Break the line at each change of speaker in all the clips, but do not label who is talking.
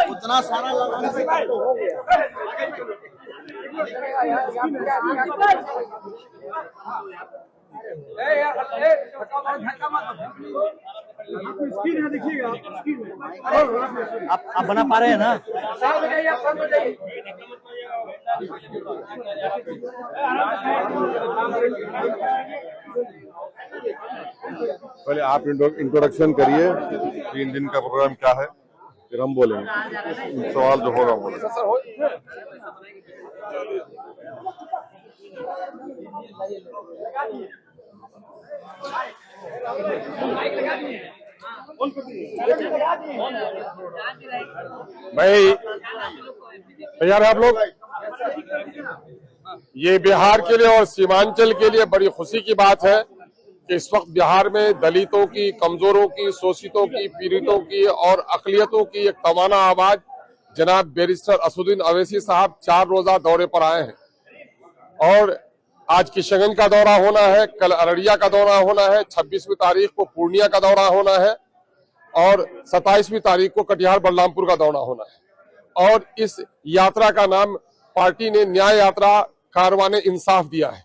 उतना सारा लगाने से तो हो गया। स्क्रीन है देखिएगा, आप बना पा रहे हैं ना?
पहले आप इंट्रोडक्शन करिए, 3 दिन का प्रोग्राम क्या है, फिर हम बोलेंगे। सवाल जो होगा बोलेंगे। भाई तैयार है आप लोग? ये बिहार के लिए और सीमांचल के लिए बड़ी खुशी की बात है कि इस वक्त बिहार में दलितों की, कमजोरों की, शोषितों की, पीड़ितों की और अकलियतों की एक तवाना आवाज जनाब बैरिस्टर असदुद्दीन अवैसी साहब 4 रोजा दौरे पर आए हैं। और आज किशनगंज का दौरा होना है, कल अररिया का दौरा होना है, 26वीं तारीख को पूर्णिया का दौरा होना है और 27वीं तारीख को कटिहार बलरामपुर का दौरा होना है। और इस यात्रा का नाम पार्टी ने न्याय यात्रा कारवाने इंसाफ दिया है।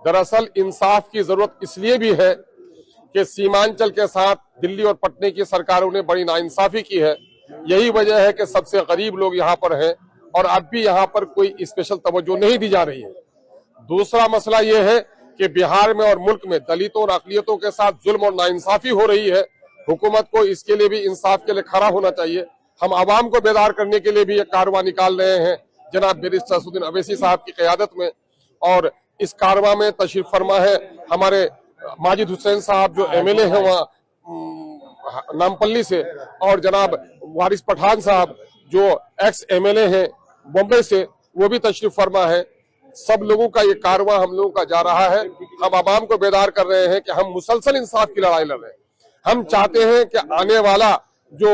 दरअसल इंसाफ की जरूरत इसलिए भी है कि सीमांचल के साथ दिल्ली और पटने की सरकारों ने बड़ी नाइंसाफी की है। यही वजह है कि सबसे गरीब लोग यहाँ पर हैं और अब भी यहाँ पर कोई स्पेशल तवज्जो नहीं दी जा रही है। दूसरा मसला यह है कि बिहार में और मुल्क में दलितों और अकलियतों के साथ जुल्म और नाइंसाफी हो रही है। हुकूमत को इसके लिए भी इंसाफ के लिए खड़ा होना चाहिए। हम आवाम को बेदार करने के लिए भी एक कारवां निकाल रहे हैं जनाब बैरिस्टर असदुद्दीन अवैसी साहब की क़यादत में। और इस कारवां में तशरीफ फरमा है हमारे माजिद हुसैन साहब जो MLA हैं वहाँ नामपल्ली से, और जनाब वारिस पठान साहब जो एक्स MLA हैं बॉम्बे से, वो भी तशरीफ फरमा है। सब लोगों का ये कारवां हम लोगों का जा रहा है। हम आवाम को बेदार कर रहे हैं कि हम मुसलसल इंसाफ की लड़ाई लड़ रहे हैं। हम चाहते हैं कि आने वाला जो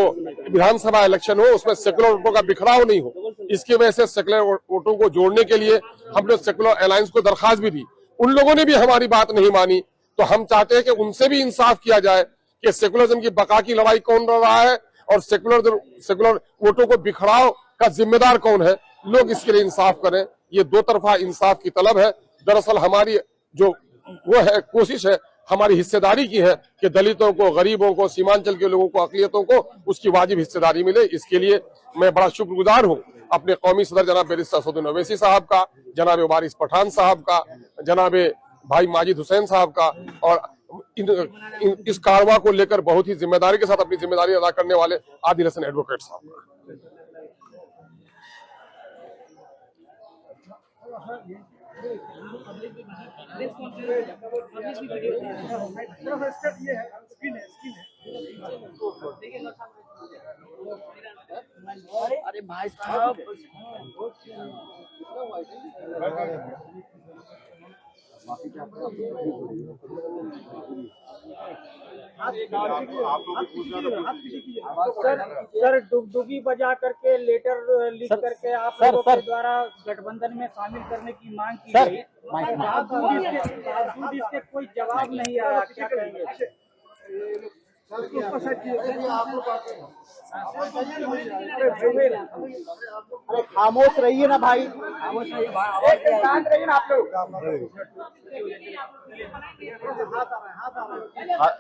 विधानसभा इलेक्शन हो उसमें सेकुलर वोटों का बिखराव नहीं हो। इसकी वजह से सेकुलर वोटों को जोड़ने के लिए हमने सेकुलर अलायंस को दरखास्त भी दी। उन लोगों ने भी हमारी बात नहीं मानी, तो हम चाहते हैं कि उनसे भी इंसाफ किया जाए कि सेकुलरिज्म की बका की लड़ाई कौन लड़ रहा है और सेकुलर वोटों को बिखराव का जिम्मेदार कौन है। लोग इसके लिए इंसाफ करें। ये दो तरफा इंसाफ की तलब है। दरअसल हमारी जो वो है कोशिश है, हमारी हिस्सेदारी की है कि दलितों को, गरीबों को, सीमांचल के लोगों को, अकलियतों को उसकी वाजिब हिस्सेदारी मिले। इसके लिए मैं बड़ा शुक्रगुजार हूँ अपने कौमी सदर जनाब बैरिस्टर असदुद्दीन अवैसी साहब का, जनाब वारिस पठान साहब का, जनाब भाई माजिद हुसैन साहब का, और इस कारवां को लेकर बहुत ही जिम्मेदारी के साथ अपनी जिम्मेदारी अदा करने वाले आदिल हसन एडवोकेट साहब का।
अरे भाई साहब
सर डुगडुगी बजा करके लेटर लिख करके आप लोगों के द्वारा गठबंधन में शामिल करने की मांग की गई। बावजूद इसके कोई जवाब नहीं आया, क्या कहेंगे?
अरे खामोश रहिए ना भाई, खामोश रहिए, शांत रहिए ना आप लोग।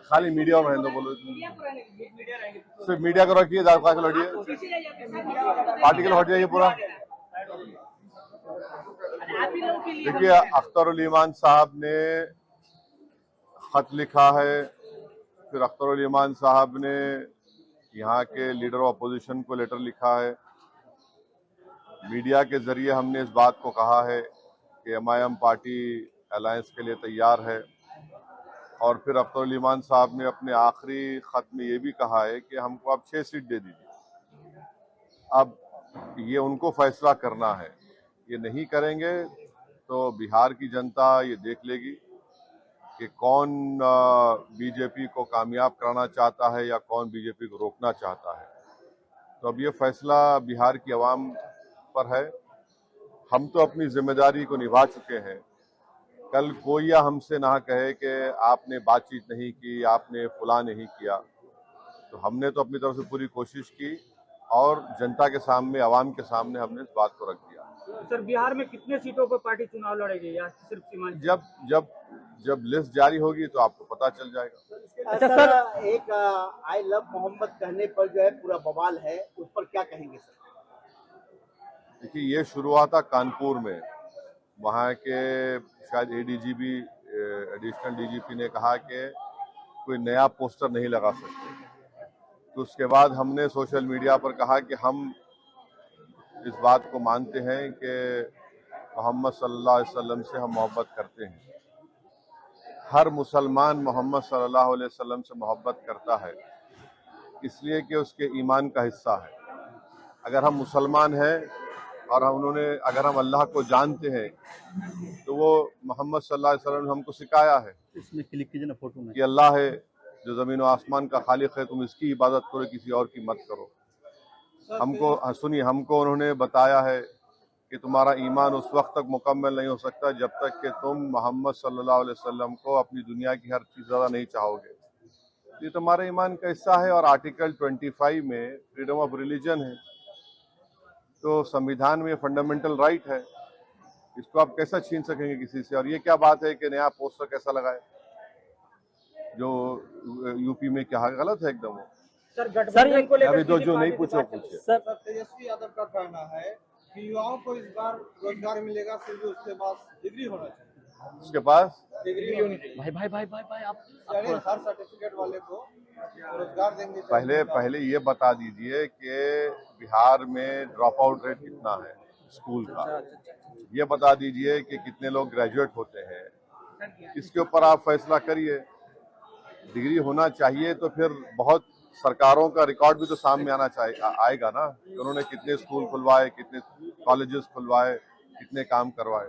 खाली मीडिया में तो बोलो, सिर्फ मीडिया को रखिए, ज्यादा लड़िए, पार्टी के लिए हट जाइए पूरा। देखिए, अख्तर ईमान साहब ने खत लिखा है, फिर अख्तर ईमान साहब ने यहाँ के लीडर ऑफ अपोजिशन को लेटर लिखा है। मीडिया के जरिए हमने इस बात को कहा है कि MIM पार्टी अलायंस के लिए तैयार है। और फिर अख्तर ईमान साहब ने अपने आखिरी खत में ये भी कहा है कि हमको आप 6 सीट दे दीजिए। अब ये उनको फैसला करना है, ये नहीं करेंगे तो बिहार की जनता ये देख लेगी कि कौन बीजेपी को कामयाब कराना चाहता है या कौन बीजेपी को रोकना चाहता है। तो अब ये फैसला बिहार की आवाम पर है। हम तो अपनी जिम्मेदारी को निभा चुके हैं। कल कोई या हमसे ना कहे कि आपने बातचीत नहीं की, आपने फुला नहीं किया।
तो हमने तो अपनी तरफ से पूरी कोशिश की और जनता के सामने, आवाम के सामने हमने इस बात को रख दिया।
सर बिहार में कितने सीटों पर पार्टी चुनाव लड़ेगी या सिर्फ सीमांचल?
जब जब जब लिस्ट जारी होगी तो आपको पता चल जाएगा।
अच्छा सर, एक आई लव मोहम्मद कहने पर जो है पूरा बवाल है, उस पर क्या कहेंगे सर?
देखिए, ये शुरू हुआ था कानपुर में, वहाँ के शायद एडीजीपी, एडिशनल डीजीपी ने कहा कि कोई नया पोस्टर नहीं लगा सकते। तो उसके बाद हमने सोशल मीडिया पर कहा कि हम इस बात को मानते हैं कि मोहम्मद सल्लल्लाहु अलैहि वसल्लम से हम मोहब्बत करते हैं। हर मुसलमान मोहम्मद सल्लल्लाहु अलैहि वसल्लम से मोहब्बत करता है, इसलिए कि उसके ईमान का हिस्सा है। अगर हम मुसलमान हैं और अगर हम अल्लाह को जानते हैं तो वो मोहम्मद सल्लल्लाहु अलैहि वसल्लम ने हमको सिखाया है,
इसमें क्लिक कीजिए ना फोटो में,
कि अल्लाह है जो ज़मीन और आसमान का खालिक है, तुम इसकी इबादत करो, किसी और की मत करो। हमको उन्होंने बताया है कि तुम्हारा ईमान उस वक्त तक मुकम्मल नहीं हो सकता जब तक कि तुम मोहम्मद सल्लल्लाहु अलैहि वसल्लम को अपनी दुनिया की हर चीज़ ज़्यादा नहीं चाहोगे। ये तुम्हारे ईमान का हिस्सा है। और आर्टिकल 25 में फ्रीडम ऑफ रिलीजन है, तो संविधान में फंडामेंटल राइट है, इसको आप कैसा छीन सकेंगे किसी से? और ये क्या बात है कि नया पोस्टर कैसा लगाए, जो यूपी में क्या गलत है एकदम।
सर गठबंधन को लेकर
अभी तो
किसी
जो नहीं
पार्टी से
पूछो
बात चल रही है?
पूछे।
सर
तेजस्वी यादव का कहना है कि युवाओं को इस बार रोजगार मिलेगा, सिर्फ उसके पास डिग्री होना चाहिए।
उसके पास
डिग्री होनी चाहिए,
भाई आप
यानी हर सर्टिफिकेट वाले को रोजगार देंगे।
पहले ये बता दीजिए कि बिहार में ड्रॉप आउट रेट कितना है स्कूल का, ये बता दीजिए कि कितने लोग ग्रेजुएट होते हैं, इसके ऊपर आप फैसला करिए। डिग्री होना चाहिए तो फिर बहुत सरकारों का रिकॉर्ड भी तो सामने आएगा ना, उन्होंने कितने स्कूल खुलवाए, कितने कॉलेजेस खुलवाए, कितने काम करवाए।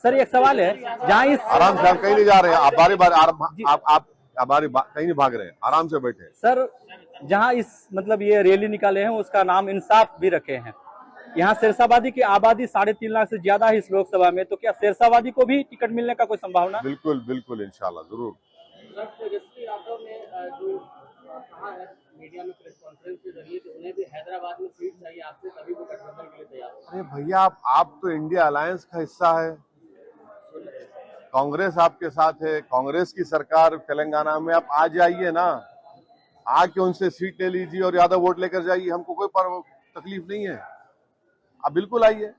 सर एक सवाल है, जहाँ इस
आराम से, आप कहीं नहीं जा रहे हैं, आप आप हमारी कहीं नहीं भाग रहे हैं, आराम से बैठे।
सर जहाँ इस मतलब ये रैली निकाले हैं उसका नाम इंसाफ भी रखे हैं। यहाँ शेरशाबादी की आबादी 3.5 लाख से ज्यादा है इस लोकसभा में, तो क्या शेरशाबादी को भी टिकट मिलने का कोई संभावना?
बिल्कुल बिल्कुल, इंशाल्लाह जरूर।
तेजस्वी यादव ने जो कहा है मीडिया में प्रेस कॉन्फ्रेंस के जरिए कि उन्हें भी हैदराबाद में सीट चाहिए आपसे, तभी वो गठबंधन के लिए तैयार है।
अरे भैया, आप तो इंडिया अलायंस का हिस्सा है, कांग्रेस आपके साथ है, कांग्रेस की सरकार तेलंगाना में, आप आ जाइए ना, आके उनसे सीट ले लीजिए और ज्यादा वोट लेकर जाइए, हमको कोई तकलीफ नहीं है, आप बिल्कुल आइए।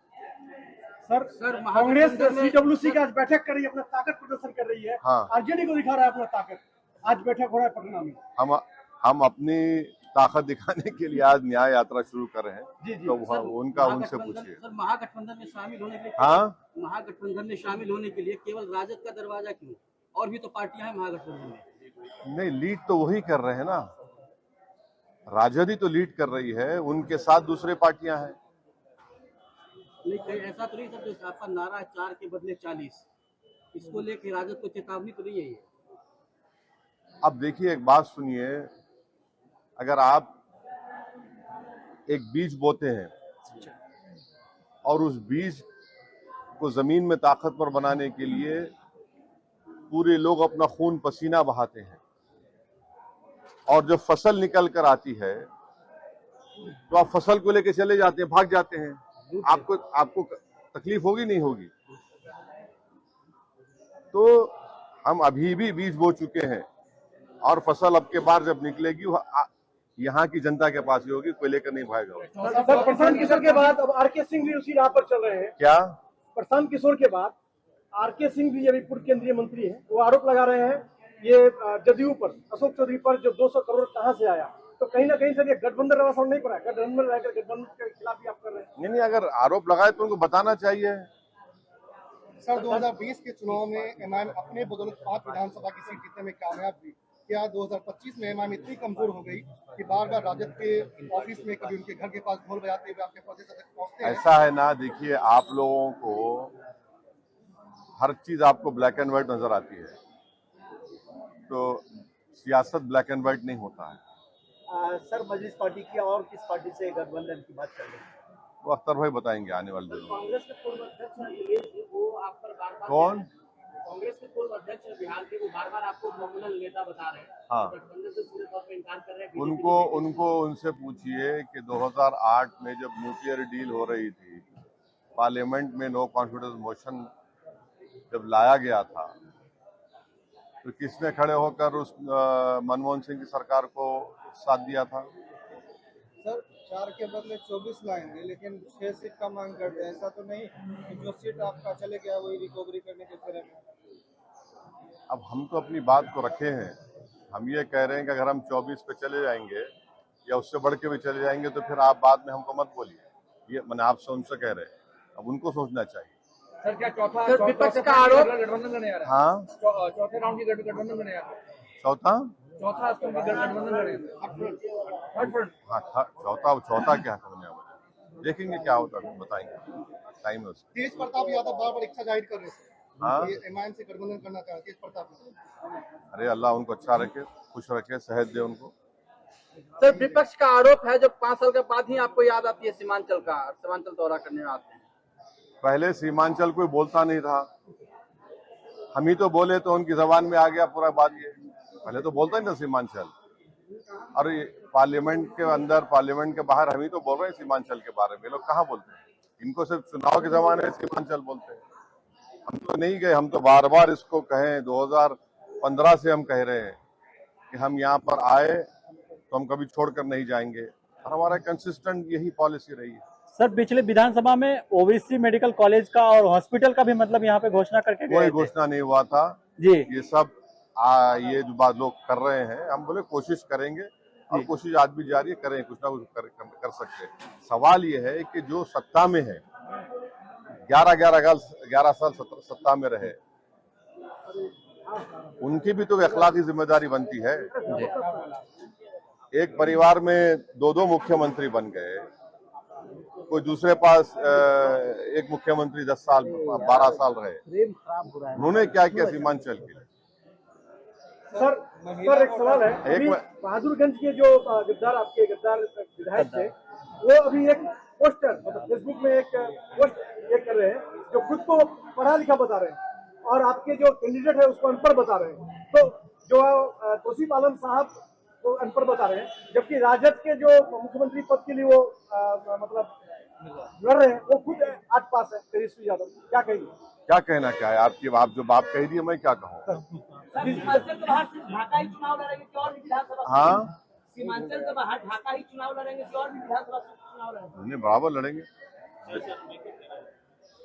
सर कांग्रेस सीडब्ल्यूसी की आज बैठक कर रही है, अपना ताकत प्रदर्शन कर रही है।
हाँ,
आरजेडी को दिखा रहा है अपना ताकत। आज बैठक हो रहा है पटना में।
हम अपनी ताकत दिखाने के लिए आज न्याय यात्रा शुरू कर रहे हैं, तो उनसे पूछिए।
सर महागठबंधन में शामिल होने के लिए,
हाँ,
महागठबंधन में शामिल होने के लिए केवल राजद का दरवाजा क्यों? और भी तो पार्टियां हैं महागठबंधन में।
नहीं, लीड तो वही कर रहे हैं ना, राजद ही तो लीड कर रही है, उनके साथ दूसरे पार्टियां हैं।
नहीं कहीं ऐसा तो नहीं सर, जो आपका नारा 4 के बदले 40, इसको लेके राजद को चेतावनी तो नहीं है ये?
अब देखिए, एक बात सुनिए, अगर आप एक बीज बोते हैं और उस बीज को जमीन में ताकतवर बनाने के लिए पूरे लोग अपना खून पसीना बहाते हैं, और जब फसल निकल कर आती है तो आप फसल को लेकर चले जाते हैं, भाग जाते हैं, आपको तकलीफ होगी नहीं होगी? तो हम अभी भी बीज बो चुके हैं और फसल अब के बार जब निकलेगी वो यहाँ की जनता के पास ही होगी, कोई लेकर नहीं भागेगा।
सर प्रशांत किशोर के बाद अब आरके सिंह भी उसी राह पर चल रहे हैं।
क्या?
प्रशांत किशोर के बाद आरके सिंह भी अभी पूर्व केंद्रीय मंत्री हैं, वो आरोप लगा रहे हैं ये जदयू पर, अशोक चौधरी पर, जो 200 करोड़ कहाँ से आया। तो कहीं ना कहीं सर ये गठबंधन असर नहीं पड़ा, गठबंधन रहकर गठबंधन के खिलाफ भी आप कर रहे हैं।
नहीं, अगर आरोप लगाए तो उनको बताना चाहिए।
सर 2020 के चुनाव में एमआईएम अपने बदौलत 5 विधानसभा की सीट जीतने में कामयाब हुई। क्या 2025 में एमआईएम इतनी कमजोर हो गई कि बार बार राजद के ऑफिस में, कभी उनके घर के पास ढोल बजाते हुए आपके प्रदेश तक पहुंचते हैं?
ऐसा है ना, देखिए, आप लोगों को हर चीज आपको ब्लैक एंड व्हाइट नजर आती है, तो सियासत ब्लैक एंड व्हाइट नहीं होता है।
सर मजलिस पार्टी की और किस पार्टी से गठबंधन की बात कर रहे हैं?
वो अख्तर भाई बताएंगे आने वाले दिनों में।
कांग्रेस के पूर्व अध्यक्ष हैं, वो आप पर बार-बार
कौन?
कांग्रेस के पूर्व अध्यक्ष बिहार के वो बार बार आपको नॉमिनल नेता बता रहे हैं।
हाँ।
गठबंधन से पूरे तौर पे इनकार कर रहे हैं।
उनको उनसे पूछिए कि 2008 में जब न्यूक्लियर डील हो रही थी, पार्लियामेंट में नो कॉन्फिडेंस मोशन जब लाया गया था, तो किसने खड़े होकर उस मनमोहन सिंह की सरकार को साथ दिया था?
सर 4 के बदले 24 लाएंगे, लेकिन 6 सीट का मांग करते हैं। ऐसा तो नहीं कि जो सीट आपका चले गया वही रिकवरी करने के तरह में।
अब हम तो अपनी बात को रखे हैं। हम ये कह रहे हैं कि अगर हम 24 पे चले जाएंगे या उससे बढ़ के भी चले जाएंगे तो फिर आप बाद में हमको मत बोलिए। ये मैंने आपसे उनसे कह रहे हैं, अब उनको सोचना चाहिए।
सर क्या चौथा
विपक्ष का आरोप
गठबंधन का नहीं आ रहा?
हाँ,
चौथे राउंड की गठबंधन का नहीं आ रहा? चौथा स्तंभ की गठबंधन का नहीं?
हाँ, चौथा क्या करने वाले, देखेंगे क्या होता है, बताएंगे, टाइम है उसका।
तेज प्रताप यादव बार बार इच्छा जाहिर कर रहे हैं
हाँ,
एमआईएम से गठबंधन करना चाहते हैं। तेज प्रताप,
अरे अल्लाह उनको अच्छा रखे, खुश रखे, सेहत दे उनको।
सर विपक्ष का आरोप है, जब 5 साल के बाद ही आपको याद आती है सीमांचल दौरा करने में आते हैं।
पहले सीमांचल कोई बोलता नहीं था, हम ही तो बोले तो उनकी जबान में आ गया पूरा बात। ये पहले तो बोलता ही था सीमांचल, और पार्लियामेंट के अंदर, पार्लियामेंट के बाहर हम ही तो बोल रहे हैं सीमांचल के बारे में। लोग कहाँ बोलते हैं? इनको सिर्फ चुनाव के जमाने में सीमांचल बोलते हैं। हम तो नहीं गए, हम तो बार बार इसको कहें, 2015 से हम कह रहे हैं कि हम यहाँ पर आए तो हम कभी छोड़कर नहीं जाएंगे, और हमारा कंसिस्टेंट यही पॉलिसी रही है।
सर पिछले विधानसभा में ओबीसी मेडिकल कॉलेज का और हॉस्पिटल का भी मतलब यहाँ पे घोषणा करके गए
कोई
थे।
घोषणा नहीं हुआ था
जी।
ये सब ये जो बात लोग कर रहे हैं, हम बोले कोशिश करेंगे, और कोशिश आज भी जारी है, करें, कुछ ना कुछ कर सकते हैं। सवाल ये है कि जो सत्ता में है, 11 साल सत्ता में रहे, उनकी भी तो अखलाकी जिम्मेदारी बनती है। एक परिवार में 2 मुख्यमंत्री बन गए, कोई दूसरे पास एक मुख्यमंत्री 10 साल 12 साल रहे, उन्होंने क्या किया सीमांचल के लिए?
सर एक सवाल है, अभी बहादुरगंज के जो गद्दार विधायक थे, वो अभी एक पोस्टर मतलब फेसबुक में एक पोस्ट ये कर रहे हैं, जो खुद को पढ़ा लिखा बता रहे हैं, और आपके जो कैंडिडेट है उसको अनपढ़ बता रहे हैं। तो जो तौसीफ आलम साहब को अनपढ़ बता रहे हैं, जबकि राजद के जो मुख्यमंत्री पद के लिए वो मतलब लड़ रहे हैं, वो खुद 8 पास है, तेजस्वी यादव। क्या कहेंगे?
क्या कहना क्या है आपकी? आप जो बात कह दी है, मैं क्या कहूँ?
सीमांचल के बाहर सिर्फ ढाका ही चुनाव लड़ेंगे कि और भी विधानसभा?
हाँ,
सीमांचल के बाहर ढाका ही चुनाव लड़ेंगे कि और भी विधानसभा चुनाव लड़ेंगे?
नहीं, बराबर लड़ेंगे।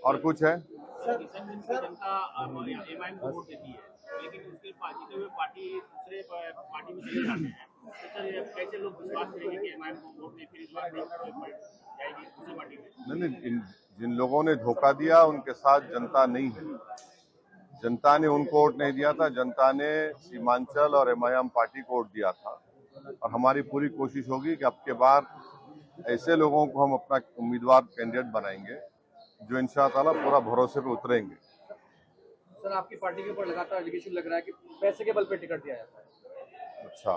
और कुछ है?
जनता एमआईएम को वोट देती है, लेकिन उसके जीते हुए पार्टी दूसरे पार्टी में चले जाते हैं, तो सर कैसे लोग विश्वास करेंगे कि एमआईएम को वोट नहीं, फिर इस बार जाएगी दूसरी पार्टी में?
नहीं, जिन लोगों ने धोखा दिया उनके साथ जनता नहीं है। जनता ने उनको वोट नहीं दिया था, जनता ने सीमांचल और एमआईएम पार्टी को वोट दिया था। और हमारी पूरी कोशिश होगी कि अब के बाद ऐसे लोगों को हम अपना उम्मीदवार कैंडिडेट बनाएंगे जो इंशाअल्लाह पूरा भरोसे पे उतरेंगे।
सर आपकी पार्टी के ऊपर लगातार एलिगेशन लग रहा है कि पैसे के बल पे टिकट दिया जाता है।
अच्छा,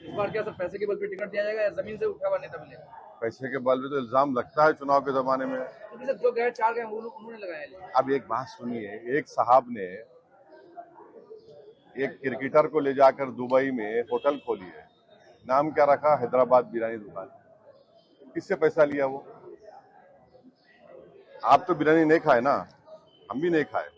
इस बार क्या सर पैसे के बल पे टिकट दिया जाएगा या जमीन से उठा हुआ नेता मिलेगा?
पैसे के बल पे तो इल्जाम लगता है चुनाव के जमाने में।
क्योंकि सर जो गए 4 गए उन्होंने लगाया।
अब एक बात सुनिए, एक साहब ने एक क्रिकेटर को ले जाकर दुबई में होटल खोली है, नाम क्या रखा? हैदराबाद बिरयानी दुकान। किससे पैसा लिया वो? आप तो बिरयानी नहीं खाए ना, हम भी नहीं खाए।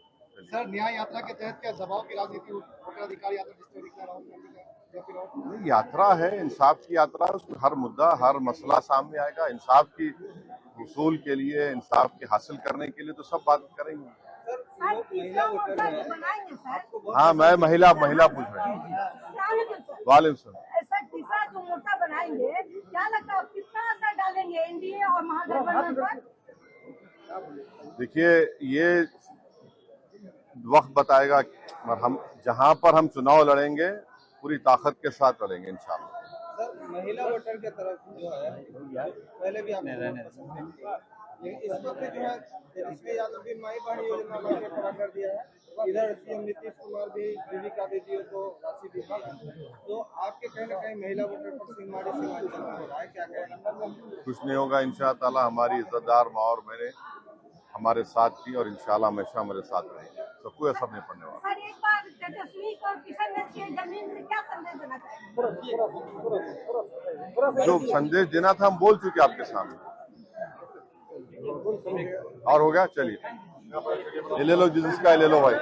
सर न्याय यात्रा के तहत क्या दबाव की राजनीति उत्तराधिकारी यात्रा जिस तरह दिखा राहुल गांधी का, या फिर और?
यात्रा है, इंसाफ की यात्रा है, उसमें हर मुद्दा, हर मसला सामने आएगा। इंसाफ की वसूल के लिए, इंसाफ के हासिल करने के लिए तो सब बात करेंगे।
सर महिला वोटर है,
हाँ, मैं महिला पूछ रहे हैं। वालेकुम सलाम।
ऐसा तीसरा जो मोर्चा बनाएंगे, क्या लगता है आप कितना असर डालेंगे एनडीए और महागठबंधन पर?
देखिए, ये वक्त बताएगा, और हम जहां पर हम चुनाव लड़ेंगे पूरी ताकत के साथ लड़ेंगे इंशाल्लाह।
सर महिला वोटर के तरफ जो है, पहले भी आप इस वक्त जो है तेजस्वी यादव भी माई बहन योजना लाके खड़ा कर दिया है, इधर सीएम नीतीश कुमार भी जीविका दीदियों को राशि दी है, तो आपके कहीं ना कहीं महिला वोटर पर सीमाड़ी सीमांचल हो रहा है, क्या कहेंगे?
कुछ नहीं होगा इंशाअल्लाह। हमारी इज्जतदार माँ और मैंने हमारे साथ थी और इंशाल्लाह हमेशा हमारे साथ रहेंगे। कोई असर नहीं पड़ने वाला।
सर एक बार तेजस्वी को किशनगंज की जमीन में क्या संदेश देना चाहेंगे?
जो संदेश देना था हम बोल चुके आपके सामने। और हो गया, चलिए ये ले लो, जिसका ले लो भाई।